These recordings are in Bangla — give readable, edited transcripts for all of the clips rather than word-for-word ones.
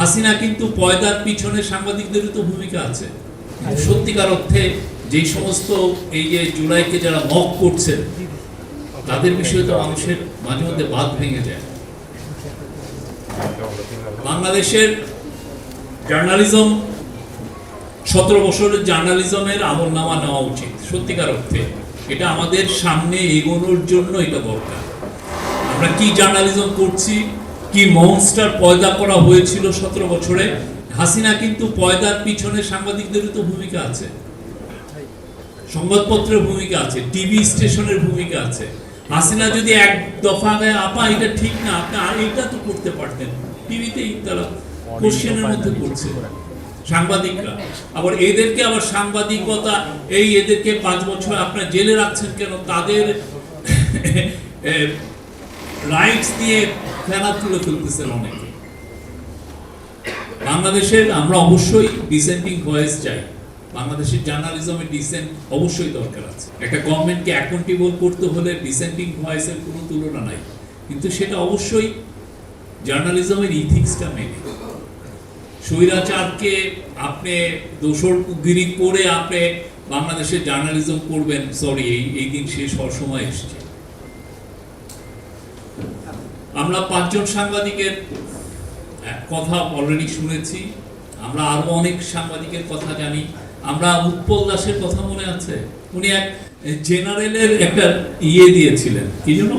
হাসিনা কিন্তু পয়দার পিছনে সাংবাদিকদেরও তো ভূমিকা আছে। সত্যিকার অর্থে যেই সমস্ত এই যে জুলাইকে যারা মক করছে তাদের বিষয়ে তো মানুষের মাঝে মধ্যে বাদ ভেঙে যায়। বাংলাদেশের জার্নালিজম 17 বছরের জার্নালিজমের আমলনামা নেওয়া উচিত সত্যিকার অর্থে। এটা আমাদের সামনে এগোনোর জন্য এটা দরকার। আমরা কি জার্নালিজম করছি, কি মনস্টার পয়দা করা হয়েছিল 17 বছরে। হাসিনা কিন্তু পয়দার পিছনে সাংবাদিকদেরও তো ভূমিকা আছে, সংবাদপত্রের ভূমিকা আছে, টিভি স্টেশনের ভূমিকা আছে। হাসিনা যদি এক দফা গায়ে আপা এটা ঠিক না, আপনি আর এটা তো করতে পারতেন, টিভিতেই তারা কোশ্চেনের মধ্যে করছে সাংবাদিকরা। আবার এদেরকে আবার সাংবাদিকতা এদেরকে 5 বছর আপনার জেলে রাখছেন কেন? তাদের রাইটস দিয়ে ফেনা তুলে ফেলতেছেন অনেকে। বাংলাদেশের আমরা অবশ্যই ডিসেন্টিং ভয়েস চাই। বাংলাদেশের জার্নালিজমের ডিসেন্ট অবশ্যই দরকার আছে। একটা গভর্নমেন্টকে অ্যাকাউন্টেবল করতে হলে ডিসেন্টিং ভয়েসের কোনো তুলনা নাই, কিন্তু সেটা অবশ্যই জার্নালিজমের ইথিক্সটা মেনে। স্বৈরাচারকে আপনি দোসরগিরি করে আপনি বাংলাদেশের জার্নালিজম করবেন, সরি, এই দিন শেষ হওয়ার সময় এসছে। আমরা 5 জন সাংবাদিকের কথা অলরেডি শুনেছি, আমরা আরো অনেক সাংবাদিকের কথা জানি। আমরা উৎপল দাসের কথা মনে আছে, উনি এক জেনারেলের একটা দিয়েছিলেন, কি জন্য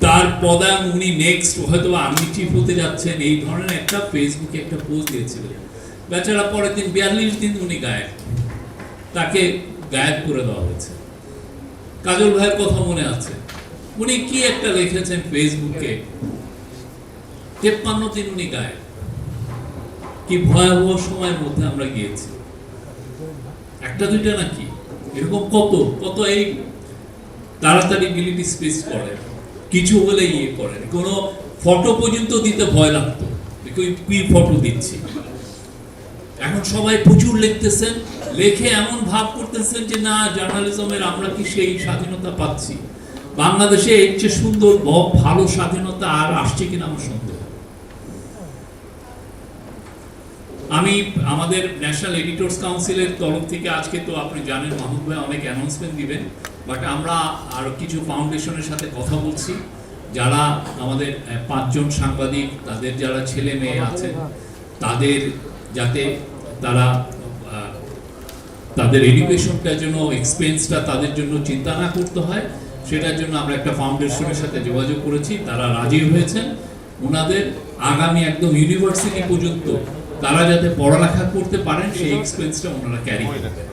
তার পদায়ন, উনি নেক্সট হয়তো আর্মি চিফ হতে যাচ্ছেন, এই ধরনের একটা ফেসবুকে একটা পোস্ট দিয়েছিলেন। বেচারা পরের দিন 42 দিন উনি গায়েব, তাকে গায়েব করে দেওয়া হয়েছে। কাজল ভাইয়ের কথা মনে আছে, উনি কি একটা লিখেছেন ফেসবুকে, 53 দিন উনি গায়েব। কি ভয়াবহ সময়ের মধ্যে আমরা গিয়েছি। একটা দুইটা নাকি, এরকম কত কত এই তাড়াতাড়ি মিলিটি স্পেস করে, কিছু হলে করেন, কোনো ফটো পর্যন্ত দিতে ভয় লাগতো, কি ফটো দিচ্ছি। এখন সবাই প্রচুর লিখতেছেন, লেখে এমন ভাব করতেছেন যে না, জার্নালিজমের আমরা কি সেই স্বাধীনতা পাচ্ছি? বাংলাদেশে এর চেয়ে সুন্দর ভালো স্বাধীনতা আর আসছে কিনা আমার সন্দেহ। আমি আমাদের ন্যাশনাল এডিটর্স কাউন্সিলের তরফ থেকে আজকে তো আপনি জানেন মাহমুদ ভাই অনেক অ্যানাউন্সমেন্ট দিবেন, বাট আমরা আরো কিছু ফাউন্ডেশনের সাথে কথা বলছি, যারা আমাদের 5 জন সাংবাদিক, তাদের যারা ছেলে মেয়ে আছে, তাদের যাতে তারা তাদের এডুকেশনটার জন্য এক্সপেন্সটা তাদের জন্য চিন্তা না করতে হয়, সেটার জন্য আমরা একটা ফাউন্ডেশনের সাথে যোগাযোগ করেছি। তারা রাজি হয়েছেন ওনাদের আগামী একদম ইউনিভার্সিটি পর্যন্ত তারা যাতে পড়ালেখা করতে পারেন সেই এক্সপেন্সটা ওনারা ক্যারি করবেন।